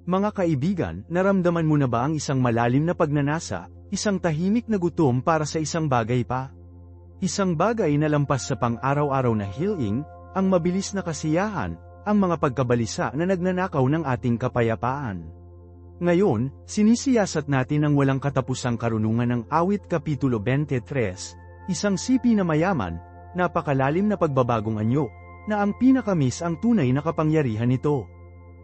Mga kaibigan, naramdaman mo na ba ang isang malalim na pagnanasa, isang tahimik na gutom para sa isang bagay pa? Isang bagay na lampas sa pang-araw-araw na healing, ang mabilis na kasiyahan, ang mga pagkabalisa na nagnanakaw ng ating kapayapaan. Ngayon, sinisiyasat natin ang walang katapusang karunungan ng Awit Kapitulo 23, isang sipi na mayaman, napakalalim na pagbabagong anyo, na ang pinakamis ang tunay na kapangyarihan nito.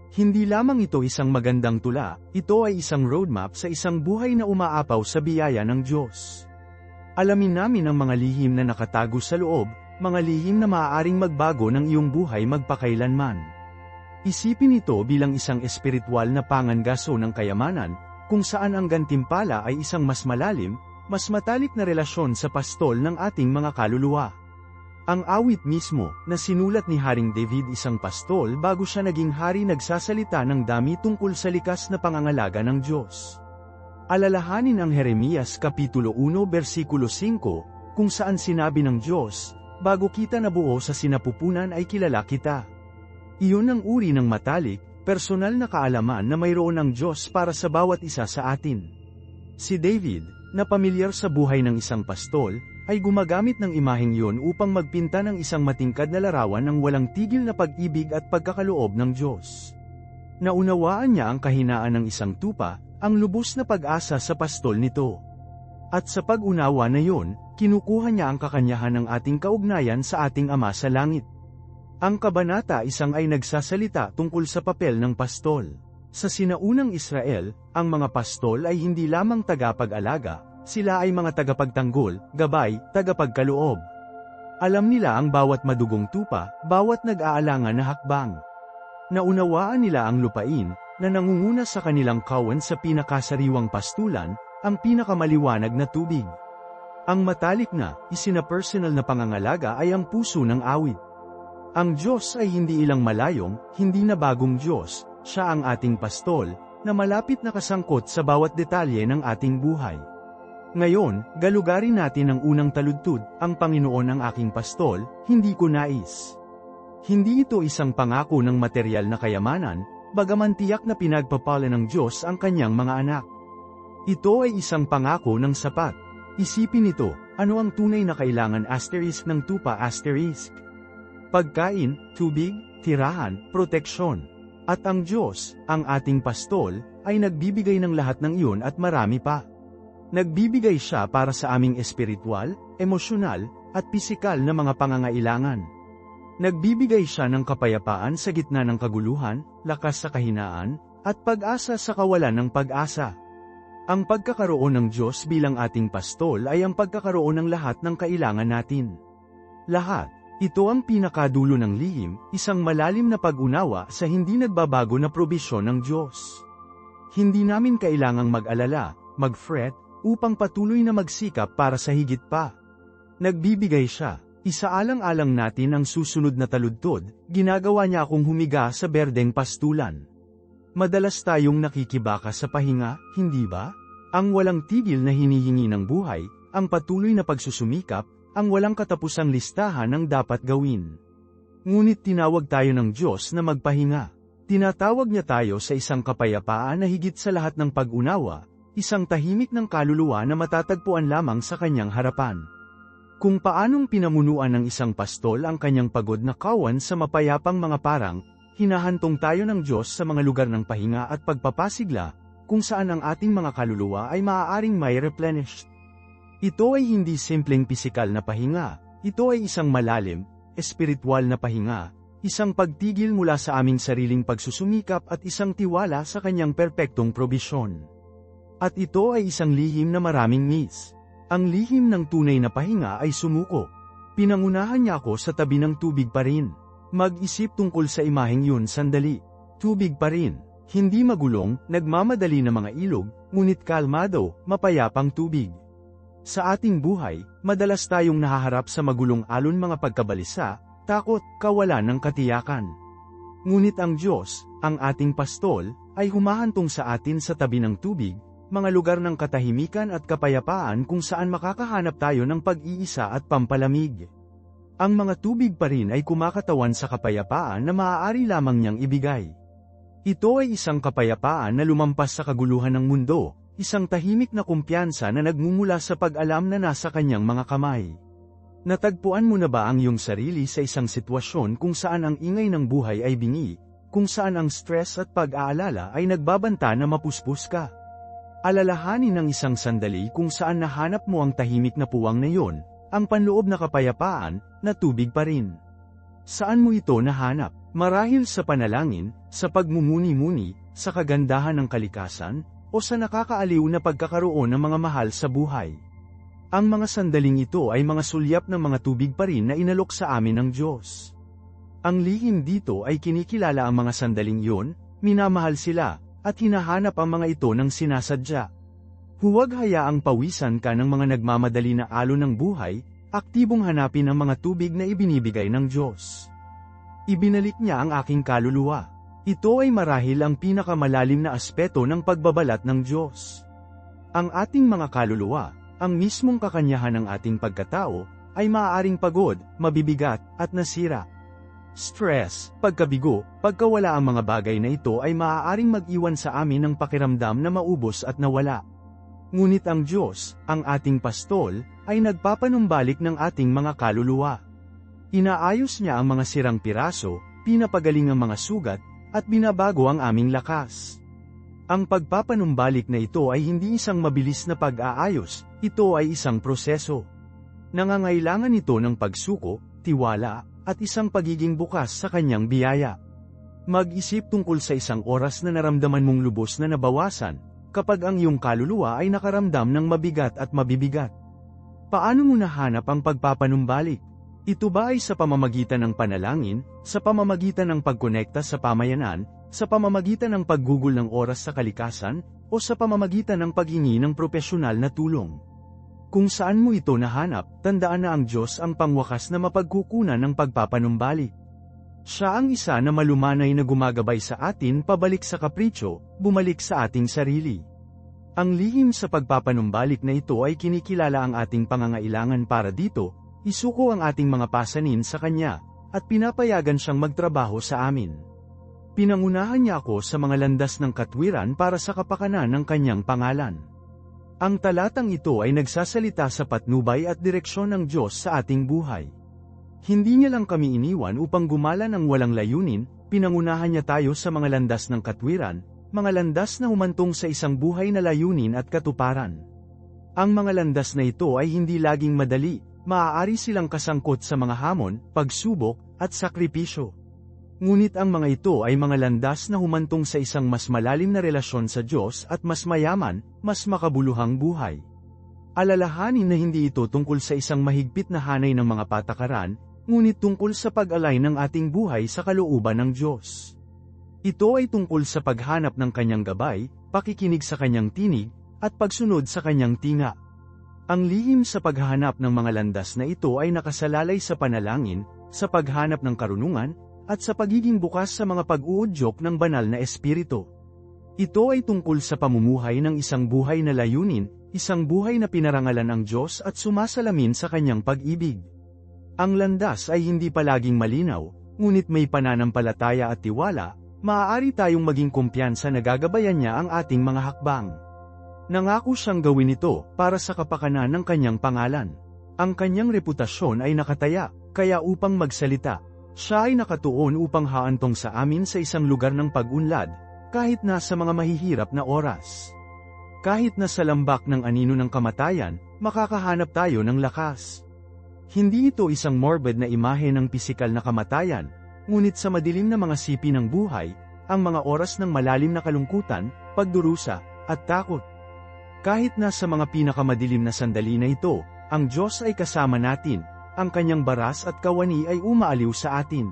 Hindi lamang ito isang magandang tula, ito ay isang roadmap sa isang buhay na umaapaw sa biyaya ng Diyos. Alamin namin ang mga lihim na nakatago sa loob, mga lihim na maaaring magbago ng iyong buhay magpakailanman. Isipin ito bilang isang espiritual na pangangaso ng kayamanan, kung saan ang gantimpala ay isang mas malalim, mas matalik na relasyon sa pastol ng ating mga kaluluwa. Ang awit mismo, na sinulat ni Haring David isang pastol bago siya naging hari, nagsasalita ng dami tungkol sa likas na pangangalaga ng Diyos. Alalahanin ang Jeremias Kapitulo 1 versikulo 5, kung saan sinabi ng Diyos, "Bago kita nabuo sa sinapupunan ay kilala kita." Iyon ang uri ng matalik, personal na kaalaman na mayroon ng Diyos para sa bawat isa sa atin. Si David, na pamilyar sa buhay ng isang pastol, ay gumagamit ng imaheng yun upang magpinta ng isang matingkad na larawan ng walang tigil na pag-ibig at pagkakaloob ng Diyos. Naunawaan niya ang kahinaan ng isang tupa, ang lubos na pag-asa sa pastol nito. At sa pag-unawa na yun, kinukuha niya ang kakanyahan ng ating kaugnayan sa ating Ama sa Langit. Ang Kabanata 1 ay nagsasalita tungkol sa papel ng pastol. Sa sinaunang Israel, ang mga pastol ay hindi lamang tagapag-alaga, sila ay mga tagapagtanggol, gabay, tagapagkaloob. Alam nila ang bawat madugong tupa, bawat nag-aalangan na hakbang. Naunawaan nila ang lupain, na nangunguna sa kanilang kawan sa pinakasariwang pastulan, ang pinakamaliwanag na tubig. Ang matalik na, isinapersonal na pangangalaga ay ang puso ng awit. Ang Diyos ay hindi ilang malayong, hindi na bagong Diyos, siya ang ating pastol, na malapit na kasangkot sa bawat detalye ng ating buhay. Ngayon, galugarin natin ang unang taludtod, ang Panginoon ang aking pastol, hindi ko nais. Hindi ito isang pangako ng material na kayamanan, bagaman tiyak na pinagpapala ng Diyos ang kanyang mga anak. Ito ay isang pangako ng sapat. Isipin ito, ano ang tunay na kailangan ng tupa Pagkain, tubig, tirahan, proteksyon. At ang Diyos, ang ating pastol, ay nagbibigay ng lahat ng iyon at marami pa. Nagbibigay siya para sa aming espiritual, emosyonal, at pisikal na mga pangangailangan. Nagbibigay siya ng kapayapaan sa gitna ng kaguluhan, lakas sa kahinaan, at pag-asa sa kawalan ng pag-asa. Ang pagkakaroon ng Diyos bilang ating pastol ay ang pagkakaroon ng lahat ng kailangan natin. Lahat. Ito ang pinakadulo ng lihim, isang malalim na pag-unawa sa hindi nagbabago na probisyon ng Diyos. Hindi namin kailangang mag-alala, mag-fret, upang patuloy na magsikap para sa higit pa. Nagbibigay siya. Isaalang-alang natin ang susunod na taludtod, ginagawa niya akong humiga sa berdeng pastulan. Madalas tayong nakikibaka sa pahinga, hindi ba? Ang walang tigil na hinihingi ng buhay, ang patuloy na pagsusumikap, ang walang katapusang listahan ng dapat gawin. Ngunit tinawag tayo ng Diyos na magpahinga. Tinatawag niya tayo sa isang kapayapaan na higit sa lahat ng pag-unawa, isang tahimik ng kaluluwa na matatagpuan lamang sa kanyang harapan. Kung paanong pinamunuan ng isang pastol ang kanyang pagod na kawan sa mapayapang mga parang, hinahantong tayo ng Diyos sa mga lugar ng pahinga at pagpapasigla, kung saan ang ating mga kaluluwa ay maaaring may replenished. Ito ay hindi simpleng pisikal na pahinga, ito ay isang malalim, espiritual na pahinga, isang pagtigil mula sa aming sariling pagsusumikap at isang tiwala sa kanyang perpektong probisyon. At ito ay isang lihim na maraming miss. Ang lihim ng tunay na pahinga ay sumuko. Pinangunahan niya ako sa tabi ng tubig pa rin. Mag-isip tungkol sa imaheng yun sandali. Tubig pa rin. Hindi magulong, nagmamadali na mga ilog, ngunit kalmado, mapayapang tubig. Sa ating buhay, madalas tayong nahaharap sa magulong alon mga pagkabalisa, takot, kawalan ng katiyakan. Ngunit ang Diyos, ang ating pastol, ay humahantong sa atin sa tabi ng tubig, mga lugar ng katahimikan at kapayapaan kung saan makakahanap tayo ng pag-iisa at pampalamig. Ang mga tubig pa rin ay kumakatawan sa kapayapaan na maaari lamang niyang ibigay. Ito ay isang kapayapaan na lumampas sa kaguluhan ng mundo, isang tahimik na kumpiyansa na nagmumula sa pag-alam na nasa kanyang mga kamay. Natagpuan mo na ba ang iyong sarili sa isang sitwasyon kung saan ang ingay ng buhay ay bingi, kung saan ang stress at pag-aalala ay nagbabanta na mapuspos ka? Alalahanin ng isang sandali kung saan nahanap mo ang tahimik na puwang na iyon, ang panloob na kapayapaan, na tubig pa rin. Saan mo ito nahanap? Marahil sa panalangin, sa pagmumuni-muni, sa kagandahan ng kalikasan, o sa nakakaaliw na pagkakaroon ng mga mahal sa buhay. Ang mga sandaling ito ay mga sulyap ng mga tubig pa rin na inalok sa amin ng Diyos. Ang lihim dito ay kinikilala ang mga sandaling iyon, minamahal sila, at hinahanap ang mga ito ng sinasadya. Huwag hayaang pawisan ka ng mga nagmamadali na alon ng buhay, aktibong hanapin ang mga tubig na ibinibigay ng Diyos. Ibinalik niya ang aking kaluluwa. Ito ay marahil ang pinakamalalim na aspeto ng pagbabalat ng Diyos. Ang ating mga kaluluwa, ang mismong kakanyahan ng ating pagkatao, ay maaaring pagod, mabibigat, at nasira. Stress, pagkabigo, pagkawala ang mga bagay na ito ay maaaring mag-iwan sa amin ng pakiramdam na maubos at nawala. Ngunit ang Diyos, ang ating pastol, ay nagpapanumbalik ng ating mga kaluluwa. Inaayos niya ang mga sirang piraso, pinapagaling ang mga sugat, at binabago ang aming lakas. Ang pagpapanumbalik na ito ay hindi isang mabilis na pag-aayos, ito ay isang proseso. Nangangailangan ito ng pagsuko, tiwala, at isang pagiging bukas sa kanyang biyaya. Mag-isip tungkol sa isang oras na naramdaman mong lubos na nabawasan, kapag ang iyong kaluluwa ay nakaramdam ng mabigat at mabibigat. Paano mo nahanap ang pagpapanumbalik? Ito ba ay sa pamamagitan ng panalangin, sa pamamagitan ng pagkonekta sa pamayanan, sa pamamagitan ng paggugol ng oras sa kalikasan, o sa pamamagitan ng paghingi ng propesyonal na tulong? Kung saan mo ito nahanap, tandaan na ang Diyos ang pangwakas na mapagkukunan ng pagpapanumbalik. Siya ang isa na malumanay na gumagabay sa atin pabalik sa kapritsyo, bumalik sa ating sarili. Ang lihim sa pagpapanumbalik na ito ay kinikilala ang ating pangangailangan para dito, isuko ang ating mga pasanin sa Kanya, at pinapayagan siyang magtrabaho sa amin. Pinangunahan niya ako sa mga landas ng katwiran para sa kapakanan ng Kanyang pangalan. Ang talatang ito ay nagsasalita sa patnubay at direksyon ng Diyos sa ating buhay. Hindi niya lang kami iniwan upang gumala ng walang layunin, pinangunahan niya tayo sa mga landas ng katwiran, mga landas na humantong sa isang buhay na layunin at katuparan. Ang mga landas na ito ay hindi laging madali, maaari silang kasangkot sa mga hamon, pagsubok, at sakripisyo. Ngunit ang mga ito ay mga landas na humantong sa isang mas malalim na relasyon sa Diyos at mas mayaman, mas makabuluhang buhay. Alalahanin na hindi ito tungkol sa isang mahigpit na hanay ng mga patakaran, ngunit tungkol sa pag-alay ng ating buhay sa kalooban ng Diyos. Ito ay tungkol sa paghanap ng Kanyang gabay, pakikinig sa Kanyang tinig, at pagsunod sa Kanyang tinga. Ang lihim sa paghahanap ng mga landas na ito ay nakasalalay sa panalangin, sa paghanap ng karunungan, at sa pagiging bukas sa mga pag-uudyok ng banal na espiritu. Ito ay tungkol sa pamumuhay ng isang buhay na layunin, isang buhay na pinarangalan ng Diyos at sumasalamin sa Kanyang pag-ibig. Ang landas ay hindi palaging malinaw, ngunit may pananampalataya at tiwala, maaari tayong maging kumpiyansa na gagabayan niya ang ating mga hakbang. Nangako siyang gawin ito para sa kapakanan ng Kanyang pangalan. Ang Kanyang reputasyon ay nakataya, kaya upang magsalita, siya ay nakatuon upang haantong sa amin sa isang lugar ng pag-unlad, kahit na sa mga mahihirap na oras. Kahit na sa lambak ng anino ng kamatayan, makakahanap tayo ng lakas. Hindi ito isang morbid na imahe ng pisikal na kamatayan, ngunit sa madilim na mga sipi ng buhay, ang mga oras ng malalim na kalungkutan, pagdurusa, at takot. Kahit na sa mga pinakamadilim na sandali na ito, ang Diyos ay kasama natin. Ang Kanyang baras at kawani ay umaaliw sa atin.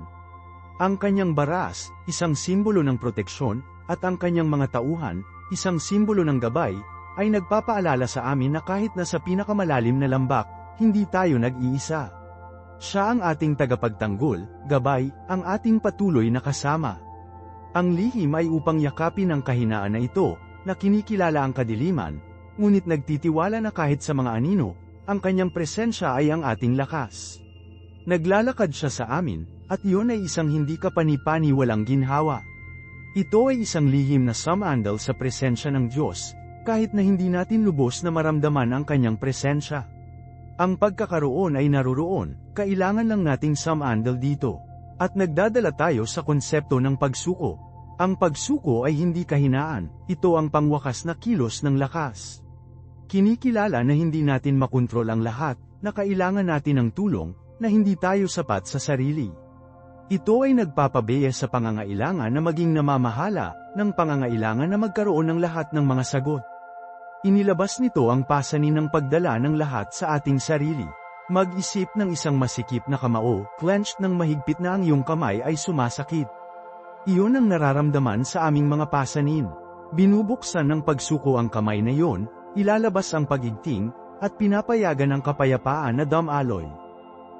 Ang Kanyang baras, isang simbolo ng proteksyon, at ang Kanyang mga tauhan, isang simbolo ng gabay, ay nagpapaalala sa amin na kahit na sa pinakamalalim na lambak, hindi tayo nag-iisa. Siya ang ating tagapagtanggol, gabay, ang ating patuloy na kasama. Ang lihim ay upang yakapin ang kahinaan na ito, na kinikilala ang kadiliman, ngunit nagtitiwala na kahit sa mga anino, ang Kanyang presensya ay ang ating lakas. Naglalakad siya sa amin, at iyon ay isang hindi kapani-pani walang ginhawa. Ito ay isang lihim na sumandal sa presensya ng Diyos, kahit na hindi natin lubos na maramdaman ang kanyang presensya. Ang pagkakaroon ay naroroon, kailangan lang nating sumandal dito. At nagdadala tayo sa konsepto ng pagsuko. Ang pagsuko ay hindi kahinaan, ito ang pangwakas na kilos ng lakas. Kinikilala na hindi natin makontrol ang lahat, na kailangan natin ng tulong, na hindi tayo sapat sa sarili. Ito ay nagpapabeya sa pangangailangan na maging namamahala, ng pangangailangan na magkaroon ng lahat ng mga sagot. Inilabas nito ang pasanin ng pagdala ng lahat sa ating sarili. Mag-isip ng isang masikip na kamao, clenched ng mahigpit na ang iyong kamay ay sumasakit. Iyon ang nararamdaman sa aming mga pasanin. Binubuksan ng pagsuko ang kamay na iyon, ilalabas ang pagigting, at pinapayagan ang kapayapaan na damaloy.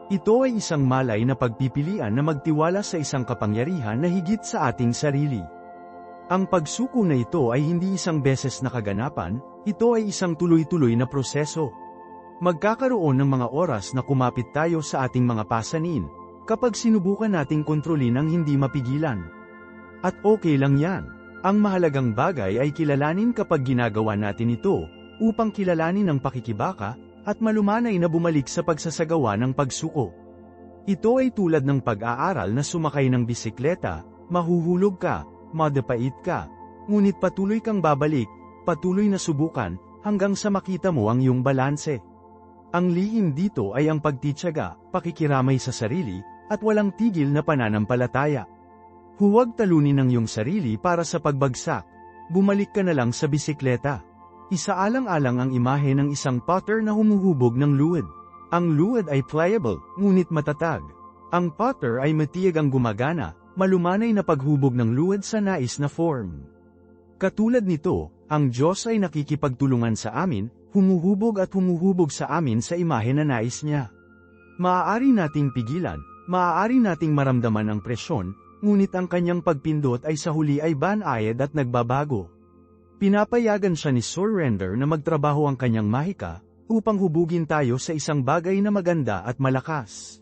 Ito ay isang malay na pagpipilian na magtiwala sa isang kapangyarihan na higit sa ating sarili. Ang pagsuko na ito ay hindi isang beses na kaganapan, ito ay isang tuloy-tuloy na proseso. Magkakaroon ng mga oras na kumapit tayo sa ating mga pasanin, kapag sinubukan nating kontrolin ang hindi mapigilan. At okay lang yan. Ang mahalagang bagay ay kilalanin kapag ginagawa natin ito, upang kilalanin ang pakikibaka, at malumanay na bumalik sa pagsasagawa ng pagsuko. Ito ay tulad ng pag-aaral na sumakay ng bisikleta, mahuhulog ka, madapait ka, ngunit patuloy kang babalik, patuloy na subukan, hanggang sa makita mo ang iyong balanse. Ang lihim dito ay ang pagtitiyaga, pakikiramay sa sarili, at walang tigil na pananampalataya. Huwag talunin ang iyong sarili para sa pagbagsak. Bumalik ka na lang sa bisikleta. Isaalang-alang ang imahe ng isang potter na humuhubog ng luwad. Ang luwad ay pliable, ngunit matatag. Ang potter ay matiyag ang gumagana, malumanay na paghubog ng luwad sa nais na form. Katulad nito, ang Diyos ay nakikipagtulungan sa amin, humuhubog at humuhubog sa amin sa imahe na nais niya. Maaari nating pigilan, maaari nating maramdaman ang presyon, ngunit ang kanyang pagpindot ay sa huli ay banayad at nagbabago. Pinapayagan siya ni surrender na magtrabaho ang kanyang mahika, upang hubugin tayo sa isang bagay na maganda at malakas.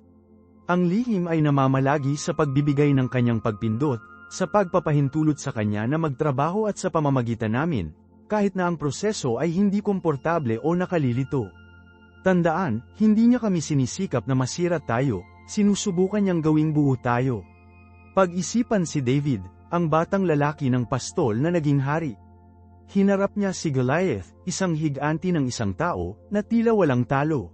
Ang lihim ay namamalagi sa pagbibigay ng kanyang pagpindot, sa pagpapahintulot sa kanya na magtrabaho at sa pamamagitan namin, kahit na ang proseso ay hindi komportable o nakalilito. Tandaan, hindi niya kami sinisikap na masira tayo, sinusubukan niyang gawing buo tayo. Pag-isipan si David, ang batang lalaki ng pastol na naging hari. Hinarap niya si Goliath, isang higanti ng isang tao, na tila walang talo.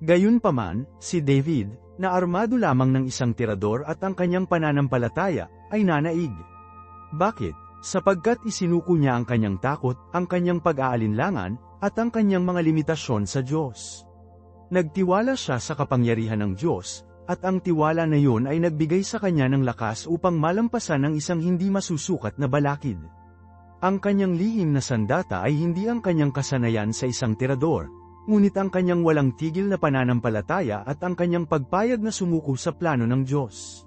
Gayunpaman, si David, na armado lamang ng isang tirador at ang kanyang pananampalataya, ay nanaig. Bakit? Sapagkat isinuko niya ang kanyang takot, ang kanyang pag-aalinlangan, at ang kanyang mga limitasyon sa Diyos. Nagtiwala siya sa kapangyarihan ng Diyos, at ang tiwala na yun ay nagbigay sa kanya ng lakas upang malampasan ang isang hindi masusukat na balakid. Ang kanyang lihim na sandata ay hindi ang kanyang kasanayan sa isang tirador, ngunit ang kanyang walang tigil na pananampalataya at ang kanyang pagpayag na sumuko sa plano ng Diyos.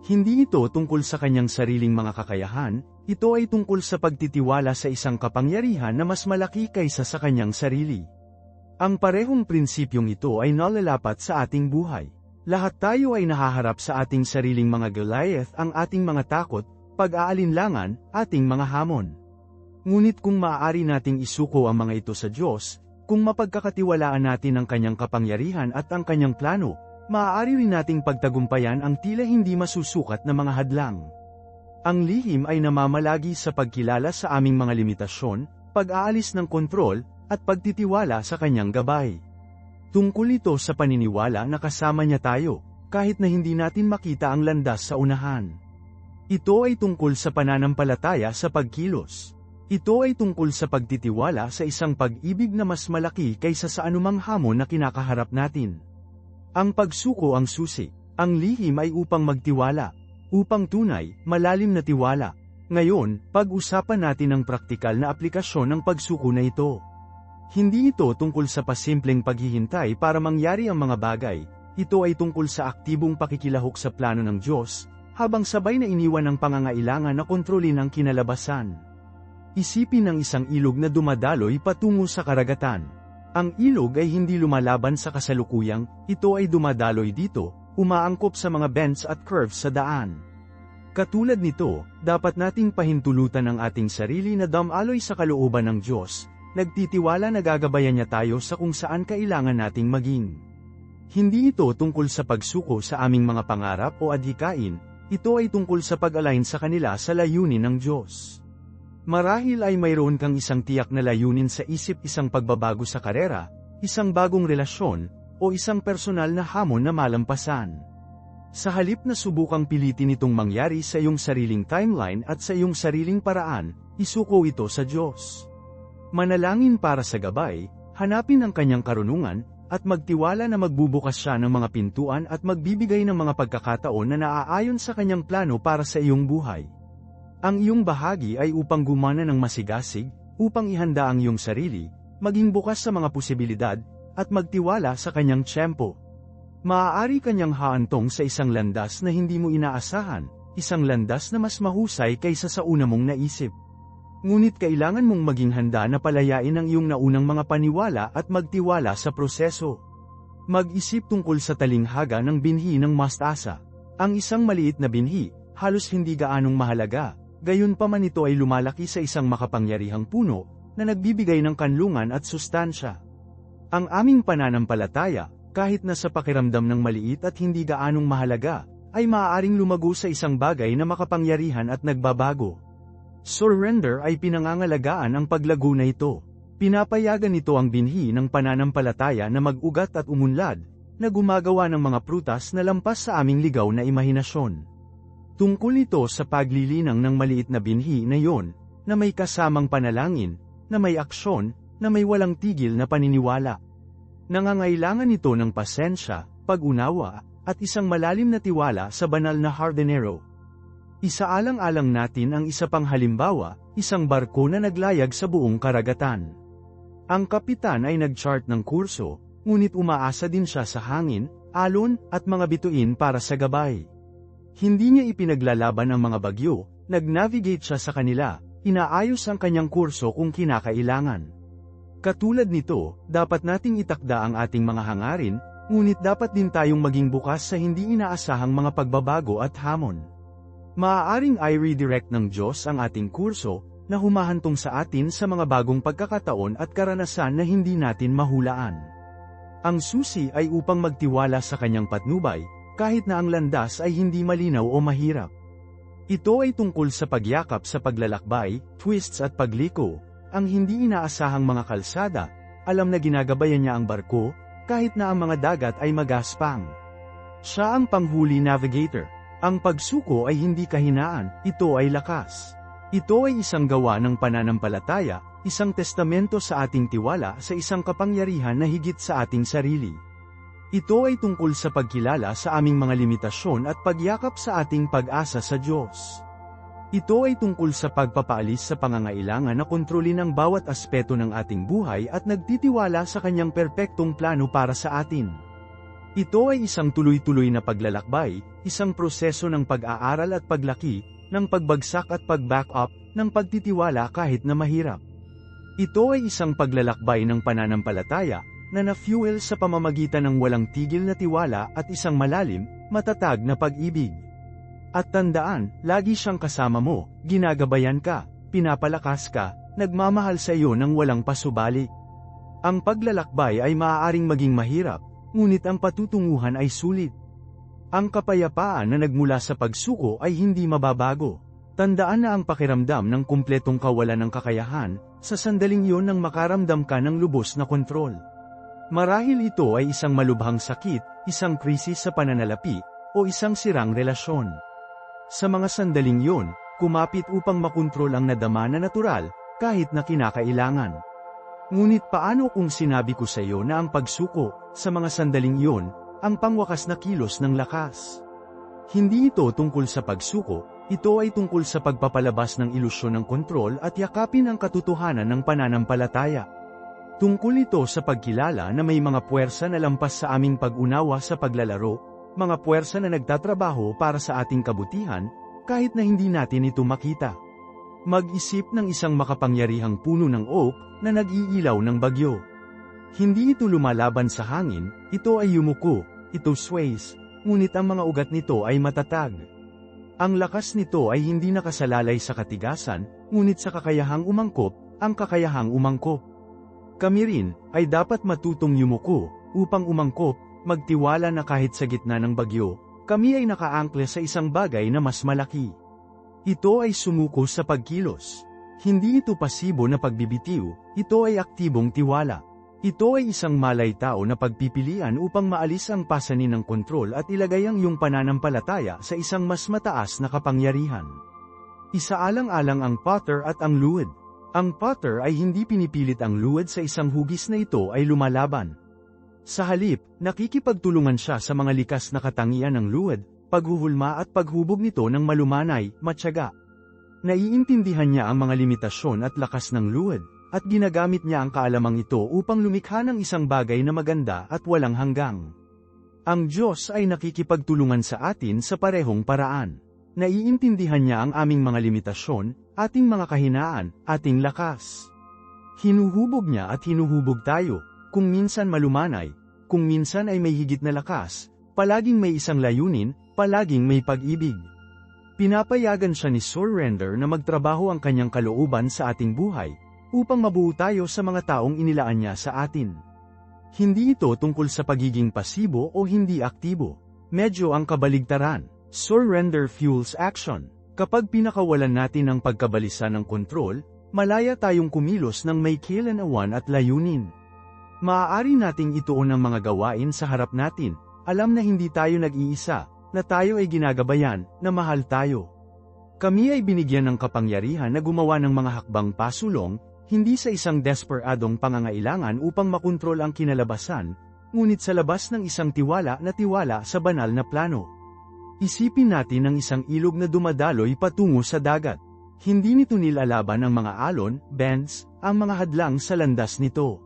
Hindi ito tungkol sa kanyang sariling mga kakayahan, ito ay tungkol sa pagtitiwala sa isang kapangyarihan na mas malaki kaysa sa kanyang sarili. Ang parehong prinsipyong ito ay nalalapat sa ating buhay. Lahat tayo ay nahaharap sa ating sariling mga Goliath, ang ating mga takot, pag-aalinlangan, ating mga hamon. Ngunit kung maaari nating isuko ang mga ito sa Diyos, kung mapagkakatiwalaan natin ang kanyang kapangyarihan at ang kanyang plano, maaari rin nating pagtagumpayan ang tila hindi masusukat na mga hadlang. Ang lihim ay namamalagi sa pagkilala sa aming mga limitasyon, pag-aalis ng kontrol, at pagtitiwala sa kanyang gabay. Tungkol ito sa paniniwala na kasama niya tayo, kahit na hindi natin makita ang landas sa unahan. Ito ay tungkol sa pananampalataya sa pagkilos. Ito ay tungkol sa pagtitiwala sa isang pag-ibig na mas malaki kaysa sa anumang hamon na kinakaharap natin. Ang pagsuko ang susi, ang lihim ay upang magtiwala, upang tunay, malalim na tiwala. Ngayon, pag-usapan natin ang praktikal na aplikasyon ng pagsuko na ito. Hindi ito tungkol sa pasimpleng paghihintay para mangyari ang mga bagay, ito ay tungkol sa aktibong pakikilahok sa plano ng Diyos, habang sabay na iniwan ang pangangailangan na kontrolin ang kinalabasan. Isipin ng isang ilog na dumadaloy patungo sa karagatan. Ang ilog ay hindi lumalaban sa kasalukuyang, ito ay dumadaloy dito, umaangkop sa mga bends at curves sa daan. Katulad nito, dapat nating pahintulutan ang ating sarili na dumaloy sa kalooban ng Diyos, nagtitiwala na gagabayan niya tayo sa kung saan kailangan nating maging. Hindi ito tungkol sa pagsuko sa aming mga pangarap o adhikain, ito ay tungkol sa pag-align sa kanila sa layunin ng Diyos. Marahil ay mayroon kang isang tiyak na layunin sa isip, isang pagbabago sa karera, isang bagong relasyon, o isang personal na hamon na malampasan. Sa halip na subukang pilitin itong mangyari sa iyong sariling timeline at sa iyong sariling paraan, isuko ito sa Diyos. Manalangin para sa gabay, hanapin ang kanyang karunungan, at magtiwala na magbubukas siya ng mga pintuan at magbibigay ng mga pagkakataon na naaayon sa kanyang plano para sa iyong buhay. Ang iyong bahagi ay upang gumana ng masigasig, upang ihanda ang iyong sarili, maging bukas sa mga posibilidad, at magtiwala sa kanyang tiyempo. Maaari kanyang haantong sa isang landas na hindi mo inaasahan, isang landas na mas mahusay kaysa sa una mong naisip. Ngunit kailangan mong maging handa na palayain ang iyong naunang mga paniwala at magtiwala sa proseso. Mag-isip tungkol sa talinghaga ng binhi ng mustasa. Ang isang maliit na binhi, halos hindi gaanong mahalaga, gayunpaman ito ay lumalaki sa isang makapangyarihang puno, na nagbibigay ng kanlungan at sustansya. Ang aming pananampalataya, kahit na sa pakiramdam ng maliit at hindi gaanong mahalaga, ay maaaring lumago sa isang bagay na makapangyarihan at nagbabago. Surrender ay pinangangalagaan ang paglago na ito. Pinapayagan nito ang binhi ng pananampalataya na mag-ugat at umunlad, na gumagawa ng mga prutas na lampas sa aming ligaw na imahinasyon. Tungkol ito sa paglilinang ng maliit na binhi na iyon, na may kasamang panalangin, na may aksyon, na may walang tigil na paniniwala. Nangangailangan ito ng pasensya, pag-unawa, at isang malalim na tiwala sa banal na hardinero. Isaalang-alang natin ang isa pang halimbawa, isang barko na naglayag sa buong karagatan. Ang kapitan ay nag-chart ng kurso, ngunit umaasa din siya sa hangin, alon, at mga bituin para sa gabay. Hindi niya ipinaglalaban ang mga bagyo, nag-navigate siya sa kanila, inaayos ang kanyang kurso kung kinakailangan. Katulad nito, dapat nating itakda ang ating mga hangarin, ngunit dapat din tayong maging bukas sa hindi inaasahang mga pagbabago at hamon. Maaaring i-redirect ng Diyos ang ating kurso, na humahantong sa atin sa mga bagong pagkakataon at karanasan na hindi natin mahulaan. Ang susi ay upang magtiwala sa kanyang patnubay, kahit na ang landas ay hindi malinaw o mahirap. Ito ay tungkol sa pagyakap sa paglalakbay, twists at pagliko, ang hindi inaasahang mga kalsada, alam na ginagabayan niya ang barko, kahit na ang mga dagat ay magaspang. Siya ang panghuli navigator. Ang pagsuko ay hindi kahinaan, ito ay lakas. Ito ay isang gawa ng pananampalataya, isang testamento sa ating tiwala sa isang kapangyarihan na higit sa ating sarili. Ito ay tungkol sa pagkilala sa aming mga limitasyon at pagyakap sa ating pag-asa sa Diyos. Ito ay tungkol sa pagpapaalis sa pangangailangan na kontrolin ang bawat aspeto ng ating buhay at nagtitiwala sa kanyang perpektong plano para sa atin. Ito ay isang tuloy-tuloy na paglalakbay, isang proseso ng pag-aaral at paglaki, ng pagbagsak at pag-back up, ng pagtitiwala kahit na mahirap. Ito ay isang paglalakbay ng pananampalataya, na na-fuel sa pamamagitan ng walang tigil na tiwala at isang malalim, matatag na pag-ibig. At tandaan, lagi siyang kasama mo, ginagabayan ka, pinapalakas ka, nagmamahal sa iyo ng walang pasubali. Ang paglalakbay ay maaaring maging mahirap, ngunit ang patutunguhan ay sulit. Ang kapayapaan na nagmula sa pagsuko ay hindi mababago. Tandaan na ang pakiramdam ng kumpletong kawalan ng kakayahan, sa sandaling iyon nang makaramdam ka ng lubos na kontrol. Marahil ito ay isang malubhang sakit, isang krisis sa pananalapi, o isang sirang relasyon. Sa mga sandaling iyon, kumapit upang makontrol ang nadama na natural, kahit na kinakailangan. Ngunit paano kung sinabi ko sa iyo na ang pagsuko, sa mga sandaling iyon, ang pangwakas na kilos ng lakas? Hindi ito tungkol sa pagsuko, ito ay tungkol sa pagpapalabas ng ilusyon ng kontrol at yakapin ang katotohanan ng pananampalataya. Tungkol ito sa pagkilala na may mga puwersa na lampas sa aming pag-unawa sa paglalaro, mga puwersa na nagtatrabaho para sa ating kabutihan, kahit na hindi natin ito makita. Mag-isip ng isang makapangyarihang puno ng oak na nag-iilaw ng bagyo. Hindi ito lumalaban sa hangin, ito ay yumuko, ito sways, ngunit ang mga ugat nito ay matatag. Ang lakas nito ay hindi nakasalalay sa katigasan, ngunit sa kakayahang umangkop, ang kakayahang umangkop. Kami rin, ay dapat matutong yumuko, upang umangkop, magtiwala na kahit sa gitna ng bagyo, kami ay nakaangkle sa isang bagay na mas malaki. Ito ay sumuko sa pagkilos. Hindi ito pasibo na pagbibitiw, ito ay aktibong tiwala. Ito ay isang malay-tao na pagpipilian upang maalis ang pasanin ng kontrol at ilagay ang iyong pananampalataya sa isang mas mataas na kapangyarihan. Isaalang-alang ang potter at ang luwad. Ang potter ay hindi pinipilit ang luwad sa isang hugis na ito ay lumalaban. Sa halip, nakikipagtulungan siya sa mga likas na katangian ng luwad, paghuhulma at paghubog nito ng malumanay, matyaga. Naiintindihan niya ang mga limitasyon at lakas ng luwad, at ginagamit niya ang kaalamang ito upang lumikha ng isang bagay na maganda at walang hanggang. Ang Diyos ay nakikipagtulungan sa atin sa parehong paraan. Naiintindihan niya ang aming mga limitasyon, ating mga kahinaan, ating lakas. Hinuhubog niya at hinuhubog tayo, kung minsan malumanay, kung minsan ay may higit na lakas, palaging may isang layunin, palaging may pag-ibig. Pinapayagan siya ni Surrender na magtrabaho ang kanyang kalooban sa ating buhay, upang mabuo tayo sa mga taong inilaan niya sa atin. Hindi ito tungkol sa pagiging pasibo o hindi aktibo. Medyo ang kabaligtaran. Surrender fuels action. Kapag pinakawalan natin ang pagkabalisa ng kontrol, malaya tayong kumilos ng may kailanwan at layunin. Maaari nating ituon ang mga gawain sa harap natin, alam na hindi tayo nag-iisa, na tayo ay ginagabayan, na mahal tayo. Kami ay binigyan ng kapangyarihan na gumawa ng mga hakbang pasulong, hindi sa isang desperadong pangangailangan upang makontrol ang kinalabasan, ngunit sa labas ng isang tiwala sa banal na plano. Isipin natin ang isang ilog na dumadaloy patungo sa dagat. Hindi nito nilalaban ang mga alon, bends, ang mga hadlang sa landas nito.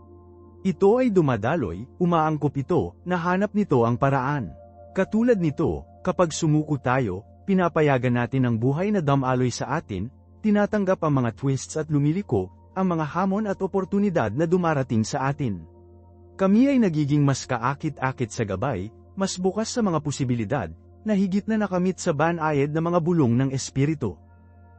Ito ay dumadaloy, umaangkop ito, nahanap nito ang paraan. Katulad nito, kapag sumuko tayo, pinapayagan natin ang buhay na damaloy sa atin, tinatanggap ang mga twists at lumiliko, ang mga hamon at oportunidad na dumarating sa atin. Kami ay nagiging mas kaakit-akit sa gabay, mas bukas sa mga posibilidad, na higit na nakamit sa banayad na mga bulong ng espiritu.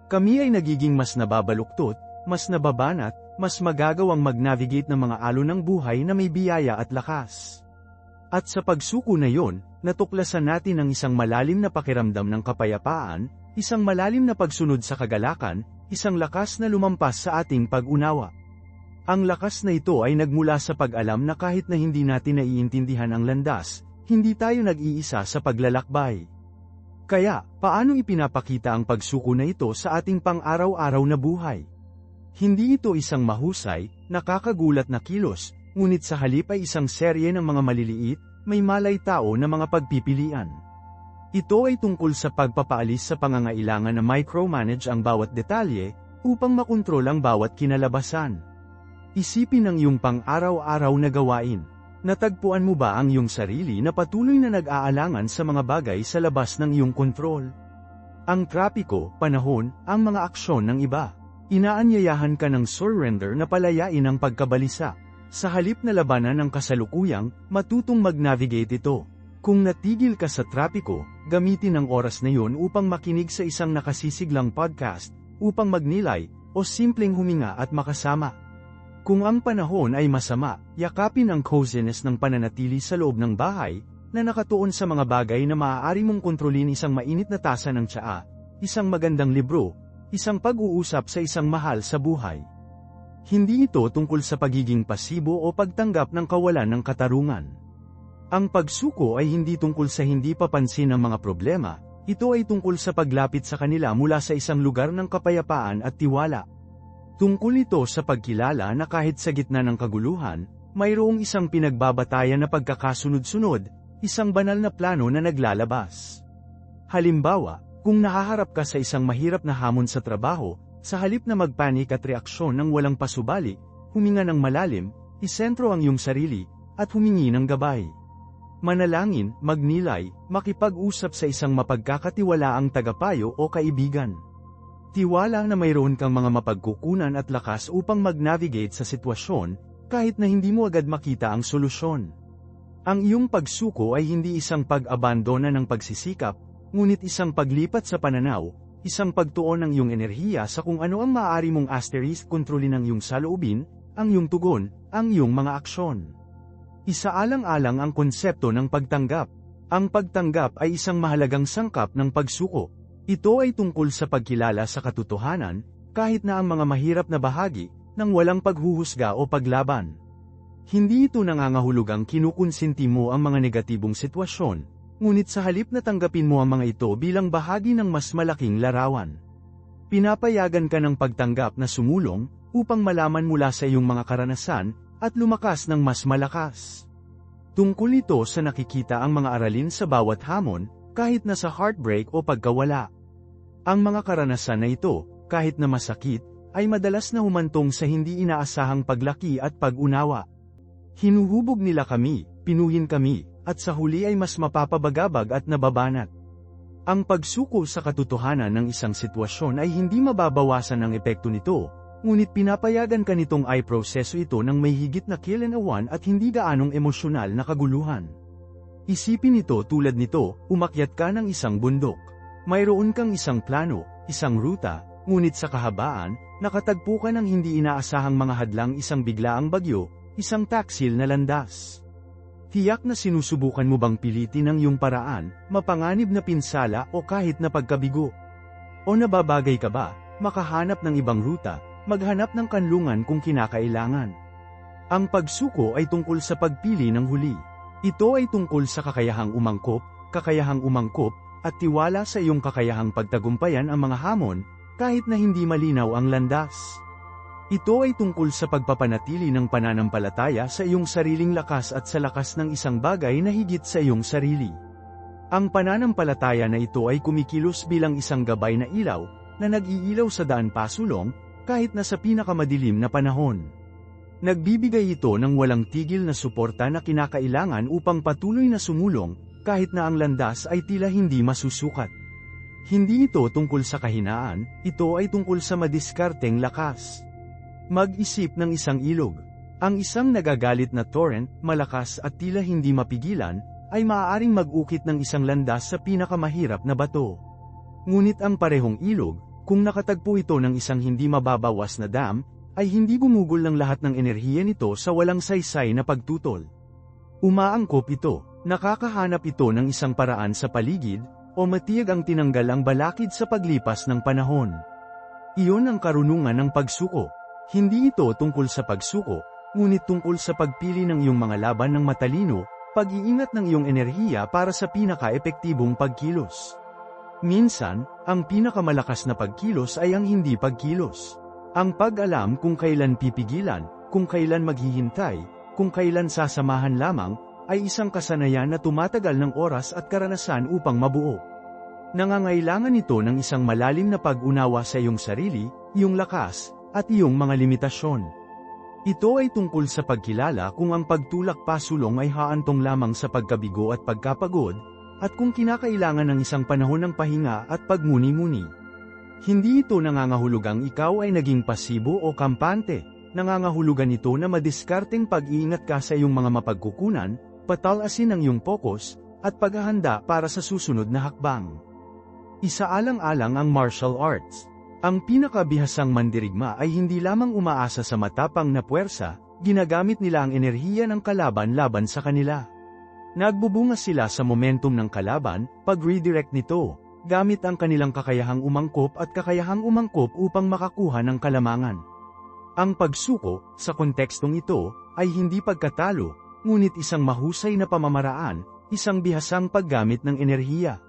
Kami ay nagiging mas nababaluktot, mas nababanat, mas magagawang mag-navigate ng mga alon ng buhay na may biyaya at lakas. At sa pagsuko na yon, natuklasan natin ang isang malalim na pakiramdam ng kapayapaan, isang malalim na pagsunod sa kagalakan, isang lakas na lumampas sa ating pag-unawa. Ang lakas na ito ay nagmula sa pag-alam na kahit na hindi natin naiintindihan ang landas, hindi tayo nag-iisa sa paglalakbay. Kaya, paano ipinapakita ang pagsuko na ito sa ating pang-araw-araw na buhay? Hindi ito isang mahusay, nakakagulat na kilos, ngunit sa halip ay isang serye ng mga maliliit, may malay-tao na mga pagpipilian. Ito ay tungkol sa pagpapaalis sa pangangailangan na micromanage ang bawat detalye, upang makontrol ang bawat kinalabasan. Isipin ang iyong pang-araw-araw na gawain. Natagpuan mo ba ang iyong sarili na patuloy na nag-aalangan sa mga bagay sa labas ng iyong kontrol? Ang trapiko, panahon, ang mga aksyon ng iba. Inaanyayahan ka ng surrender na palayain ang pagkabalisa. Sa halip na labanan ang kasalukuyang, matutong mag-navigate ito. Kung natigil ka sa trapiko, gamitin ang oras na iyon upang makinig sa isang nakasisiglang podcast, upang magnilay, o simpleng huminga at makasama. Kung ang panahon ay masama, yakapin ang coziness ng pananatili sa loob ng bahay, na nakatuon sa mga bagay na maaari mong kontrolin, isang mainit na tasa ng tsaa, isang magandang libro, isang pag-uusap sa isang mahal sa buhay. Hindi ito tungkol sa pagiging pasibo o pagtanggap ng kawalan ng katarungan. Ang pagsuko ay hindi tungkol sa hindi papansin ng mga problema, ito ay tungkol sa paglapit sa kanila mula sa isang lugar ng kapayapaan at tiwala. Tungkol ito sa pagkilala na kahit sa gitna ng kaguluhan, mayroong isang pinagbabatayan na pagkakasunod-sunod, isang banal na plano na naglalabas. Halimbawa, kung nahaharap ka sa isang mahirap na hamon sa trabaho, sa halip na magpanik at reaksyon ng walang pasubali, huminga ng malalim, isentro ang iyong sarili, at humingi ng gabay. Manalangin, magnilay, makipag-usap sa isang mapagkakatiwalaang tagapayo o kaibigan. Tiwala na mayroon kang mga mapagkukunan at lakas upang mag-navigate sa sitwasyon, kahit na hindi mo agad makita ang solusyon. Ang iyong pagsuko ay hindi isang pag-abandona ng pagsisikap, ngunit isang paglipat sa pananaw, isang pagtuon ng iyong enerhiya sa kung ano ang maaari mong asterisk kontrolin ng iyong saloobin, ang iyong tugon, ang iyong mga aksyon. Isaalang-alang ang konsepto ng pagtanggap. Ang pagtanggap ay isang mahalagang sangkap ng pagsuko. Ito ay tungkol sa pagkilala sa katotohanan, kahit na ang mga mahirap na bahagi, ng walang paghuhusga o paglaban. Hindi ito nangangahulugang kinukonsinti mo ang mga negatibong sitwasyon, ngunit sa halip na tanggapin mo ang mga ito bilang bahagi ng mas malaking larawan. Pinapayagan ka ng pagtanggap na sumulong, upang malaman mula sa iyong mga karanasan, at lumakas ng mas malakas. Tungkol ito sa nakikita ang mga aralin sa bawat hamon, kahit na sa heartbreak o pagkawala. Ang mga karanasan na ito, kahit na masakit, ay madalas na humantong sa hindi inaasahang paglaki at pag-unawa. Hinuhubog nila kami, pinuhin kami, at sa huli ay mas mapapabagabag at nababanat. Ang pagsuko sa katotohanan ng isang sitwasyon ay hindi mababawasan ng epekto nito, ngunit pinapayagan ka nitong ay proseso ito ng may higit na kilinawan at hindi gaanong emosyonal na kaguluhan. Isipin ito tulad nito, umakyat ka ng isang bundok. Mayroon kang isang plano, isang ruta, ngunit sa kahabaan, nakatagpo ka ng hindi inaasahang mga hadlang, isang biglaang bagyo, isang taksil na landas. Tiyak na sinusubukan mo bang pilitin ang iyong paraan, mapanganib na pinsala o kahit na pagkabigo? O nababagay ka ba, makahanap ng ibang ruta, maghanap ng kanlungan kung kinakailangan? Ang pagsuko ay tungkol sa pagpili ng huli. Ito ay tungkol sa kakayahang umangkop, at tiwala sa iyong kakayahang pagtagumpayan ang mga hamon, kahit na hindi malinaw ang landas. Ito ay tungkol sa pagpapanatili ng pananampalataya sa iyong sariling lakas at sa lakas ng isang bagay na higit sa iyong sarili. Ang pananampalataya na ito ay kumikilos bilang isang gabay na ilaw, na nag-iilaw sa daan pasulong, kahit na sa pinakamadilim na panahon. Nagbibigay ito ng walang tigil na suporta na kinakailangan upang patuloy na sumulong, kahit na ang landas ay tila hindi masusukat. Hindi ito tungkol sa kahinaan, ito ay tungkol sa madiskarteng lakas. Mag-isip ng isang ilog. Ang isang nagagalit na torrent, malakas at tila hindi mapigilan, ay maaaring mag-ukit ng isang landas sa pinakamahirap na bato. Ngunit ang parehong ilog, kung nakatagpo ito ng isang hindi mababawas na dam, ay hindi gumugol ng lahat ng enerhiya nito sa walang saysay na pagtutol. Umaangkop ito, nakakahanap ito ng isang paraan sa paligid, o matiyag ang tinanggal ang balakid sa paglipas ng panahon. Iyon ang karunungan ng pagsuko. Hindi ito tungkol sa pagsuko, ngunit tungkol sa pagpili ng iyong mga laban ng matalino, pag-iingat ng iyong enerhiya para sa pinaka-epektibong pagkilos. Minsan, ang pinakamalakas na pagkilos ay ang hindi pagkilos. Ang pag-alam kung kailan pipigilan, kung kailan maghihintay, kung kailan sasamahan lamang, ay isang kasanayan na tumatagal ng oras at karanasan upang mabuo. Nangangailangan ito ng isang malalim na pag-unawa sa iyong sarili, iyong lakas, at iyong mga limitasyon. Ito ay tungkol sa pagkilala kung ang pagtulak pasulong ay haantong lamang sa pagkabigo at pagkapagod, at kung kinakailangan ng isang panahon ng pahinga at pagmuni-muni. Hindi ito nangangahulugang ikaw ay naging pasibo o kampante, nangangahulugan ito na madiskarteng pag-iingat ka sa iyong mga mapagkukunan, patalasin ang iyong focus, at paghahanda para sa susunod na hakbang. Isaalang-alang ang martial arts. Ang pinakabihasang mandirigma ay hindi lamang umaasa sa matapang na puwersa, ginagamit nila ang enerhiya ng kalaban laban sa kanila. Nagbubunga sila sa momentum ng kalaban, pag-redirect nito, gamit ang kanilang kakayahang umangkop at kakayahang umangkop upang makakuha ng kalamangan. Ang pagsuko, sa kontekstong ito, ay hindi pagkatalo, ngunit isang mahusay na pamamaraan, isang bihasang paggamit ng enerhiya.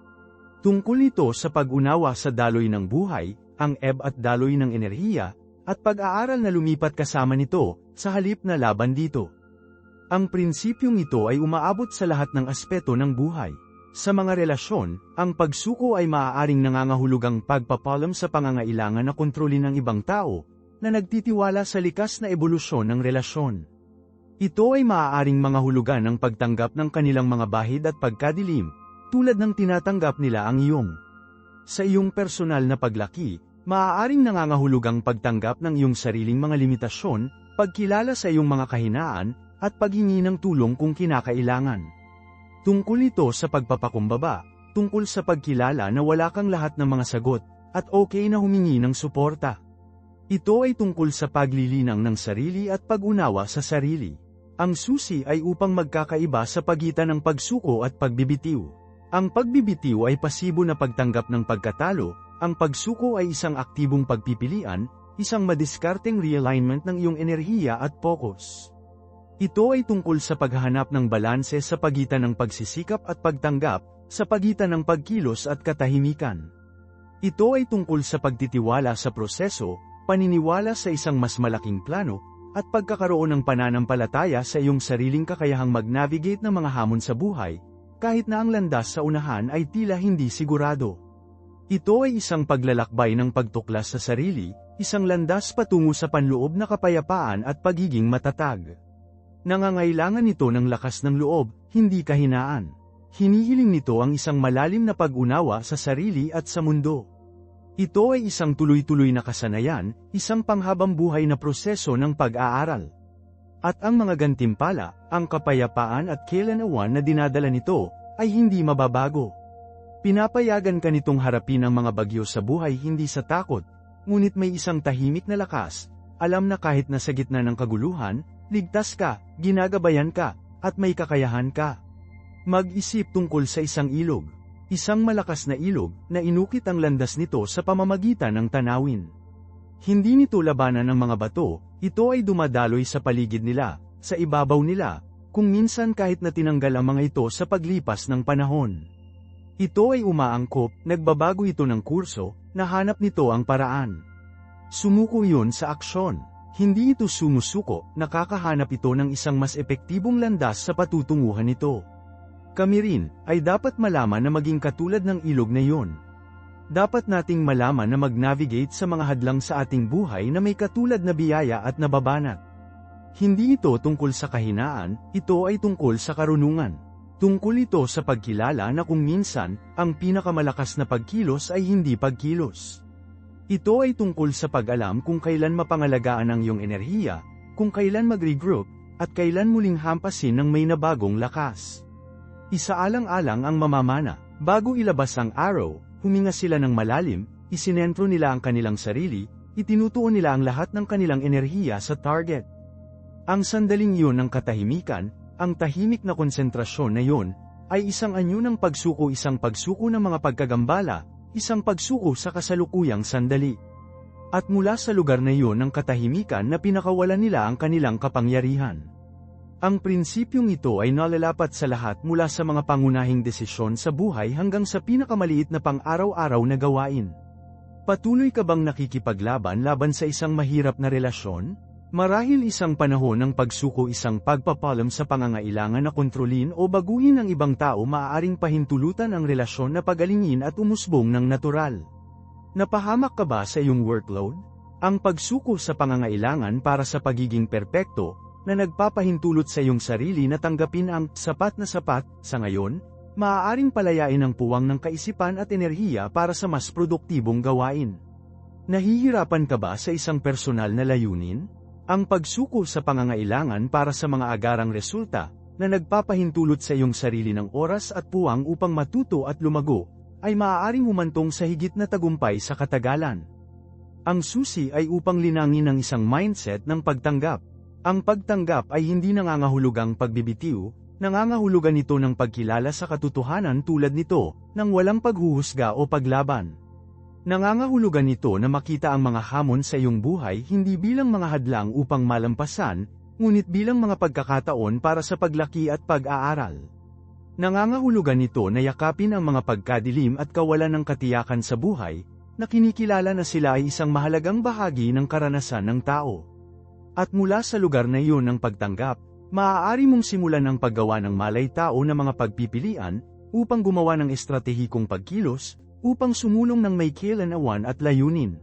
Tungkol ito sa pag-unawa sa daloy ng buhay, ang ebb at daloy ng enerhiya, at pag-aaral na lumipat kasama nito, sa halip na laban dito. Ang prinsipyong ito ay umaabot sa lahat ng aspeto ng buhay. Sa mga relasyon, ang pagsuko ay maaaring nangangahulugang pagpapalam sa pangangailangan na kontrolin ng ibang tao, na nagtitiwala sa likas na ebolusyon ng relasyon. Ito ay maaaring mangahulugan ng pagtanggap ng kanilang mga bahid at pagkadilim, tulad ng tinatanggap nila ang iyong. Sa iyong personal na paglaki, maaaring nangangahulugang pagtanggap ng iyong sariling mga limitasyon, pagkilala sa iyong mga kahinaan, at paghingi ng tulong kung kinakailangan. Tungkol ito sa pagpapakumbaba, tungkol sa pagkilala na wala kang lahat ng mga sagot, at okay na humingi ng suporta. Ito ay tungkol sa paglilinang ng sarili at pag-unawa sa sarili. Ang susi ay upang magkakaiba sa pagitan ng pagsuko at pagbibitiw. Ang pagbibitiw ay pasibo na pagtanggap ng pagkatalo, ang pagsuko ay isang aktibong pagpipilian, isang madiskarteng realignment ng iyong enerhiya at focus. Ito ay tungkol sa paghahanap ng balanse sa pagitan ng pagsisikap at pagtanggap, sa pagitan ng pagkilos at katahimikan. Ito ay tungkol sa pagtitiwala sa proseso, paniniwala sa isang mas malaking plano, at pagkakaroon ng pananampalataya sa iyong sariling kakayahang mag-navigate ng mga hamon sa buhay, kahit na ang landas sa unahan ay tila hindi sigurado. Ito ay isang paglalakbay ng pagtuklas sa sarili, isang landas patungo sa panloob na kapayapaan at pagiging matatag. Nangangailangan nito ng lakas ng loob, hindi kahinaan. Hinihiling nito ang isang malalim na pag-unawa sa sarili at sa mundo. Ito ay isang tuloy-tuloy na kasanayan, isang panghabang buhay na proseso ng pag-aaral. At ang mga gantimpala, ang kapayapaan at kailanawan na dinadala nito, ay hindi mababago. Pinapayagan ka nitong harapin ang mga bagyo sa buhay hindi sa takot, ngunit may isang tahimik na lakas, alam na kahit nasa gitna ng kaguluhan, ligtas ka, ginagabayan ka, at may kakayahan ka. Mag-isip tungkol sa isang ilog. Isang malakas na ilog na inukit ang landas nito sa pamamagitan ng tanawin. Hindi nito labanan ng mga bato, ito ay dumadaloy sa paligid nila, sa ibabaw nila, kung minsan kahit na tinanggal ang mga ito sa paglipas ng panahon. Ito ay umaangkop, nagbabago ito ng kurso, nahanap nito ang paraan. Sumuko yun sa aksyon. Hindi ito sumusuko, nakakahanap ito ng isang mas epektibong landas sa patutunguhan nito. Kami rin, ay dapat malaman na maging katulad ng ilog na iyon. Dapat nating malaman na mag-navigate sa mga hadlang sa ating buhay na may katulad na biyaya at nababanat. Hindi ito tungkol sa kahinaan, ito ay tungkol sa karunungan. Tungkol ito sa pagkilala na kung minsan, ang pinakamalakas na pagkilos ay hindi pagkilos. Ito ay tungkol sa pag-alam kung kailan mapangalagaan ang iyong enerhiya, kung kailan mag-regroup, at kailan muling hampasin ng may nabagong lakas. Isaalang-alang ang mamamana. Bago ilabas ang araw, huminga sila ng malalim, isinentro nila ang kanilang sarili, itinutuon nila ang lahat ng kanilang enerhiya sa target. Ang sandaling iyon ng katahimikan, ang tahimik na konsentrasyon na iyon, ay isang anyo ng pagsuko, isang pagsuko ng mga pagkagambala, isang pagsuko sa kasalukuyang sandali. At mula sa lugar na iyon ng katahimikan na pinakawalan nila ang kanilang kapangyarihan. Ang prinsipyong ito ay nalalapat sa lahat mula sa mga pangunahing desisyon sa buhay hanggang sa pinakamaliit na pang-araw-araw na gawain. Patuloy ka bang nakikipaglaban laban sa isang mahirap na relasyon? Marahil isang panahon ng pagsuko, isang pagpapalam sa pangangailangan na kontrolin o baguhin ng ibang tao, maaaring pahintulutan ang relasyon na pagalingin at umusbong ng natural. Napahamak ka ba sa iyong workload? Ang pagsuko sa pangangailangan para sa pagiging perpekto, na nagpapahintulot sa iyong sarili na tanggapin ang sapat na sapat, sa ngayon, maaaring palayain ang puwang ng kaisipan at enerhiya para sa mas produktibong gawain. Nahihirapan ka ba sa isang personal na layunin? Ang pagsuko sa pangangailangan para sa mga agarang resulta, na nagpapahintulot sa iyong sarili ng oras at puwang upang matuto at lumago, ay maaaring humantong sa higit na tagumpay sa katagalan. Ang susi ay upang linangin ang isang mindset ng pagtanggap. Ang pagtanggap ay hindi nangangahulugang pagbibitiw, nangangahulugan ito ng pagkilala sa katotohanan tulad nito, ng walang paghuhusga o paglaban. Nangangahulugan ito na makita ang mga hamon sa iyong buhay hindi bilang mga hadlang upang malampasan, ngunit bilang mga pagkakataon para sa paglaki at pag-aaral. Nangangahulugan ito na yakapin ang mga pagkadilim at kawalan ng katiyakan sa buhay, na kinikilala na sila ay isang mahalagang bahagi ng karanasan ng tao. At mula sa lugar na iyon ng pagtanggap, maaari mong simulan ang paggawa ng malay-tao na mga pagpipilian, upang gumawa ng estratehikong pagkilos, upang sumulong ng may kailanawan at layunin.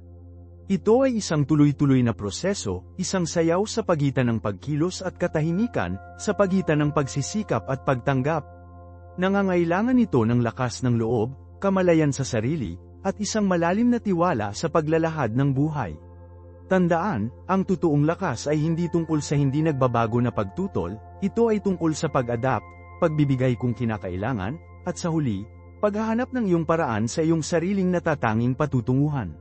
Ito ay isang tuloy-tuloy na proseso, isang sayaw sa pagitan ng pagkilos at katahimikan, sa pagitan ng pagsisikap at pagtanggap. Nangangailangan ito ng lakas ng loob, kamalayan sa sarili, at isang malalim na tiwala sa paglalahad ng buhay. Tandaan, ang totoong lakas ay hindi tungkol sa hindi nagbabago na pagtutol, ito ay tungkol sa pag-adapt, pagbibigay kung kinakailangan, at sa huli, Paghahanap ng iyong paraan sa iyong sariling natatanging patutunguhan.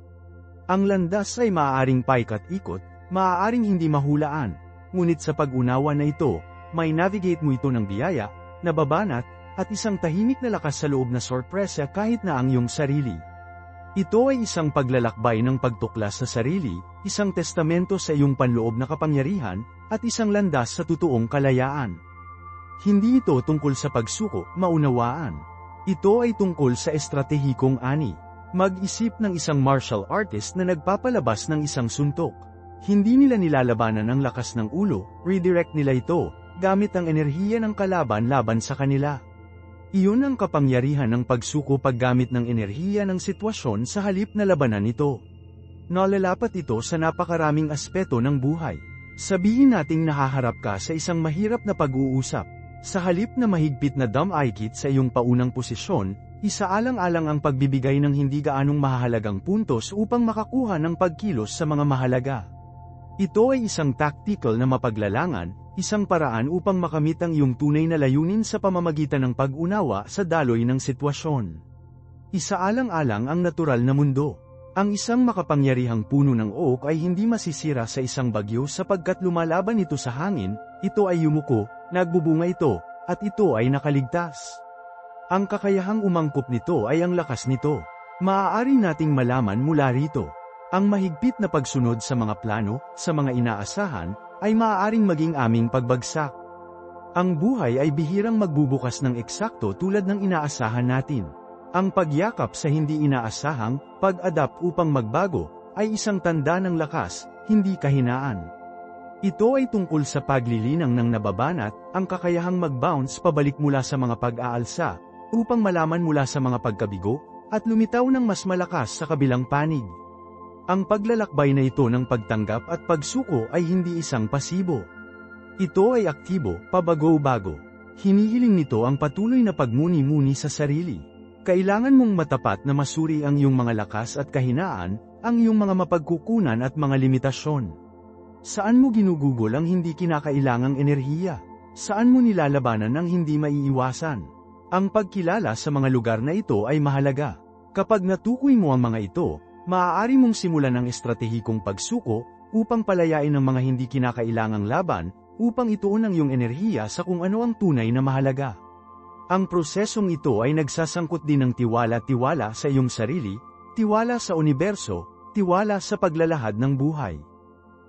Ang landas ay maaaring paikat-ikot, maaaring hindi mahulaan, ngunit sa pag-unawa na ito, may navigate mo ito ng biyaya, nababanat, at isang tahimik na lakas sa loob na sorpresa kahit na ang iyong sarili. Ito ay isang paglalakbay ng pagtuklas sa sarili, isang testamento sa iyong panloob na kapangyarihan, at isang landas sa totoong kalayaan. Hindi ito tungkol sa pagsuko, maunawaan. Ito ay tungkol sa estratehikong ani. Mag-isip ng isang martial artist na nagpapalabas ng isang suntok. Hindi nila nilalabanan ang lakas ng ulo, redirect nila ito, gamit ang enerhiya ng kalaban laban sa kanila. Iyon ang kapangyarihan ng pagsuko paggamit ng enerhiya ng sitwasyon sa halip na labanan ito. Nalalapat ito sa napakaraming aspeto ng buhay. Sabihin nating nahaharap ka sa isang mahirap na pag-uusap. Sa halip na mahigpit na dumb-aikit sa iyong paunang posisyon, isaalang-alang ang pagbibigay ng hindi gaanong mahahalagang puntos upang makakuha ng pagkilos sa mga mahalaga. Ito ay isang tactical na mapaglalangan, isang paraan upang makamit ang iyong tunay na layunin sa pamamagitan ng pag-unawa sa daloy ng sitwasyon. Isaalang-alang ang natural na mundo. Ang isang makapangyarihang puno ng oak ay hindi masisira sa isang bagyo sapagkat lumalaban ito sa hangin, ito ay yumuko, nagbubunga ito, at ito ay nakaligtas. Ang kakayahang umangkop nito ay ang lakas nito. Maaari nating malaman mula rito. Ang mahigpit na pagsunod sa mga plano, sa mga inaasahan, ay maaaring maging aming pagbagsak. Ang buhay ay bihirang magbubukas ng eksakto tulad ng inaasahan natin. Ang pagyakap sa hindi inaasahang, pag-adapt upang magbago, ay isang tanda ng lakas, hindi kahinaan. Ito ay tungkol sa paglilinang ng nababanat, ang kakayahang mag-bounce pabalik mula sa mga pag-aalsa, upang malaman mula sa mga pagkabigo, at lumitaw ng mas malakas sa kabilang panig. Ang paglalakbay na ito ng pagtanggap at pagsuko ay hindi isang pasibo. Ito ay aktibo, pabago-bago. Hinihiling nito ang patuloy na pagmuni-muni sa sarili. Kailangan mong matapat na masuri ang iyong mga lakas at kahinaan, ang iyong mga mapagkukunan at mga limitasyon. Saan mo ginugugol ang hindi kinakailangang enerhiya? Saan mo nilalabanan ang hindi maiiwasan? Ang pagkilala sa mga lugar na ito ay mahalaga. Kapag natukoy mo ang mga ito, maaari mong simulan ang estratehikong pagsuko upang palayain ang mga hindi kinakailangang laban, upang ituon ang iyong enerhiya sa kung ano ang tunay na mahalaga. Ang prosesong ito ay nagsasangkot din ng tiwala sa iyong sarili, tiwala sa universo, tiwala sa paglalahad ng buhay.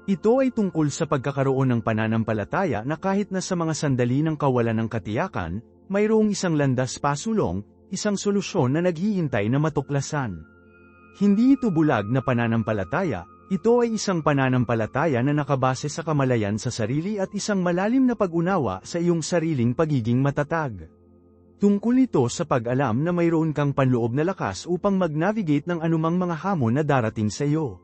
Ito ay tungkol sa pagkakaroon ng pananampalataya na kahit na sa mga sandali ng kawalan ng katiyakan, mayroong isang landas pasulong, isang solusyon na naghihintay na matuklasan. Hindi ito bulag na pananampalataya, ito ay isang pananampalataya na nakabase sa kamalayan sa sarili at isang malalim na pag-unawa sa iyong sariling pagiging matatag. Tungkol ito sa pag-alam na mayroon kang panloob na lakas upang mag-navigate ng anumang mga hamon na darating sa iyo.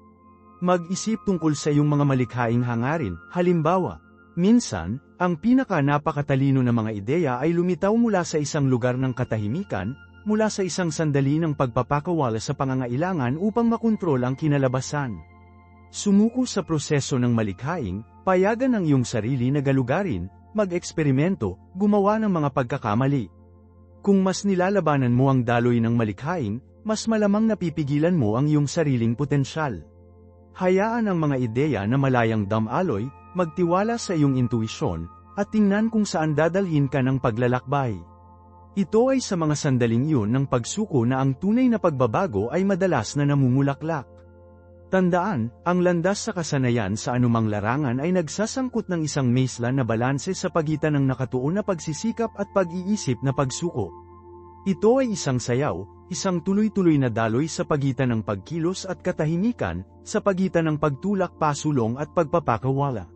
Mag-isip tungkol sa iyong mga malikhaing hangarin, halimbawa, minsan, ang pinaka-napakatalino na mga ideya ay lumitaw mula sa isang lugar ng katahimikan, mula sa isang sandali ng pagpapakawala sa pangangailangan upang makontrol ang kinalabasan. Sumuko sa proseso ng malikhaing, payagan ang iyong sarili na galugarin, mag-eksperimento, gumawa ng mga pagkakamali. Kung mas nilalabanan mo ang daloy ng malikhaing, mas malamang napipigilan mo ang iyong sariling potensyal. Hayaan ang mga ideya na malayang damaloy, magtiwala sa iyong intuisyon, at tingnan kung saan dadalhin ka ng paglalakbay. Ito ay sa mga sandaling iyon ng pagsuko na ang tunay na pagbabago ay madalas na namumulaklak. Tandaan, ang landas sa kasanayan sa anumang larangan ay nagsasangkot ng isang maislan na balanse sa pagitan ng nakatuon na pagsisikap at pag-iisip na pagsuko. Ito ay isang sayaw, isang tuloy-tuloy na daloy sa pagitan ng pagkilos at katahimikan, sa pagitan ng pagtulak pasulong at pagpapakawala.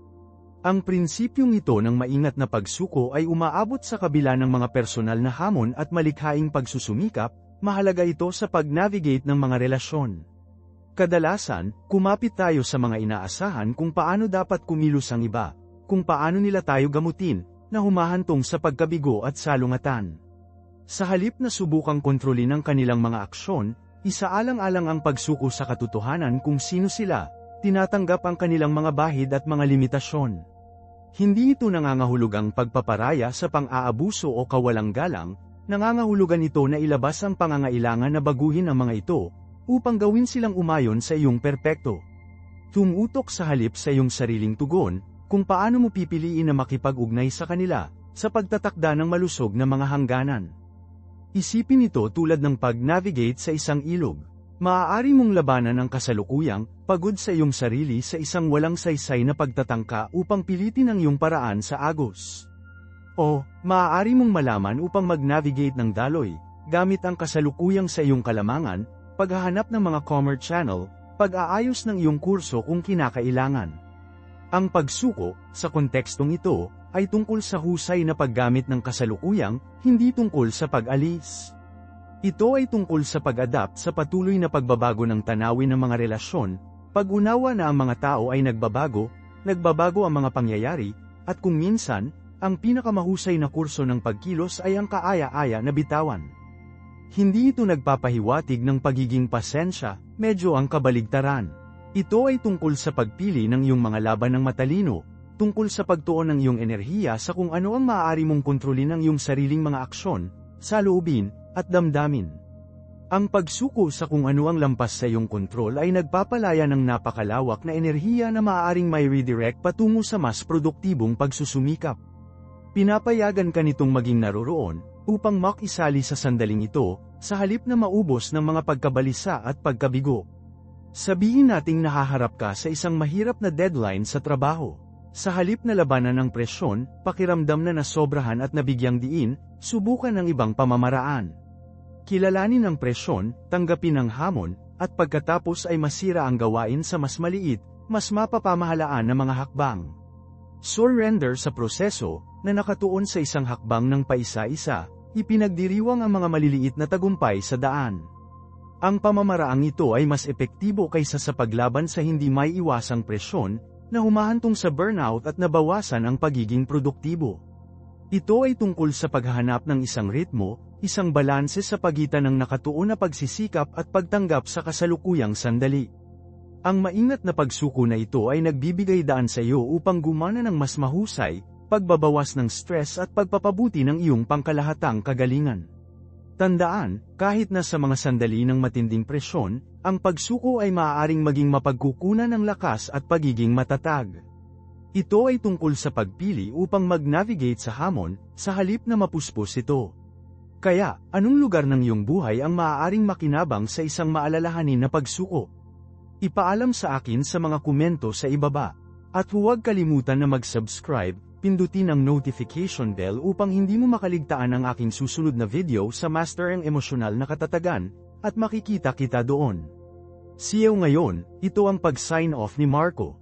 Ang prinsipyong ito ng maingat na pagsuko ay umaabot sa kabila ng mga personal na hamon at malikhaing pagsusumikap, mahalaga ito sa pag-navigate ng mga relasyon. Kadalasan, kumapit tayo sa mga inaasahan kung paano dapat kumilos ang iba, kung paano nila tayo gamutin, na humahantong sa pagkabigo at salungatan. Sa halip na subukang kontrolin ang kanilang mga aksyon, isaalang-alang ang pagsuko sa katotohanan kung sino sila, tinatanggap ang kanilang mga bahid at mga limitasyon. Hindi ito nangangahulugang pagpaparaya sa pang-aabuso o kawalang galang, nangangahulugan ito na ilabas ang pangangailangan na baguhin ang mga ito, upang gawin silang umayon sa iyong perpekto. Tumutok sa halip sa iyong sariling tugon, kung paano mo pipiliin na makipag-ugnay sa kanila, sa pagtatakda ng malusog na mga hangganan. Isipin ito tulad ng pag-navigate sa isang ilog. Maaari mong labanan ang kasalukuyang pagod sa iyong sarili sa isang walang saysay na pagtatangka upang pilitin ang iyong paraan sa agos. O, maaari mong malaman upang mag-navigate ng daloy, gamit ang kasalukuyang sa iyong kalamangan, paghahanap ng mga commerce channel, pag-aayos ng iyong kurso kung kinakailangan. Ang pagsuko, sa kontekstong ito, ay tungkol sa husay na paggamit ng kasalukuyang, hindi tungkol sa pag-alis. Ito ay tungkol sa pag-adapt sa patuloy na pagbabago ng tanawin ng mga relasyon, pag-unawa na ang mga tao ay nagbabago ang mga pangyayari, at kung minsan, ang pinakamahusay na kurso ng pagkilos ay ang kaaya-aya na bitawan. Hindi ito nagpapahiwatig ng pagiging pasensya, medyo ang kabaligtaran. Ito ay tungkol sa pagpili ng iyong mga laban ng matalino, tungkol sa pagtuon ng iyong enerhiya sa kung ano ang maaari mong kontrolin ng iyong sariling mga aksyon, saloobin, at damdamin. Ang pagsuko sa kung ano ang lampas sa iyong kontrol ay nagpapalaya ng napakalawak na enerhiya na maaaring may redirect patungo sa mas produktibong pagsusumikap. Pinapayagan ka nitong maging naroroon, upang makisali sa sandaling ito, sa halip na maubos ng mga pagkabalisa at pagkabigo. Sabihin nating nahaharap ka sa isang mahirap na deadline sa trabaho. Sa halip na labanan ng presyon, pakiramdam na nasobrahan at nabigyang diin, subukan ang ibang pamamaraan. Kilalanin ang presyon, tanggapin ang hamon, at pagkatapos ay masira ang gawain sa mas maliit, mas mapapamahalaan na mga hakbang. Surrender sa proseso, na nakatuon sa isang hakbang ng paisa-isa, ipinagdiriwang ang mga maliliit na tagumpay sa daan. Ang pamamaraang ito ay mas epektibo kaysa sa paglaban sa hindi may iwasang presyon, na humahantong sa burnout at nabawasan ang pagiging produktibo. Ito ay tungkol sa paghahanap ng isang ritmo, isang balanse sa pagitan ng nakatuon na pagsisikap at pagtanggap sa kasalukuyang sandali. Ang maingat na pagsuko na ito ay nagbibigay daan sa iyo upang gumana ng mas mahusay, pagbabawas ng stress at pagpapabuti ng iyong pangkalahatang kagalingan. Tandaan, kahit na sa mga sandali ng matinding presyon, ang pagsuko ay maaaring maging mapagkukunan ng lakas at pagiging matatag. Ito ay tungkol sa pagpili upang mag-navigate sa hamon, sa halip na mapuspos ito. Kaya, anong lugar ng iyong buhay ang maaaring makinabang sa isang maalalahanin na pagsuko? Ipaalam sa akin sa mga komento sa ibaba. At huwag kalimutan na mag-subscribe, pindutin ang notification bell upang hindi mo makaligtaan ang aking susunod na video sa Master ang Emosyonal na Katatagan, at makikita kita doon. See you ngayon, ito ang pag-sign off ni Marco.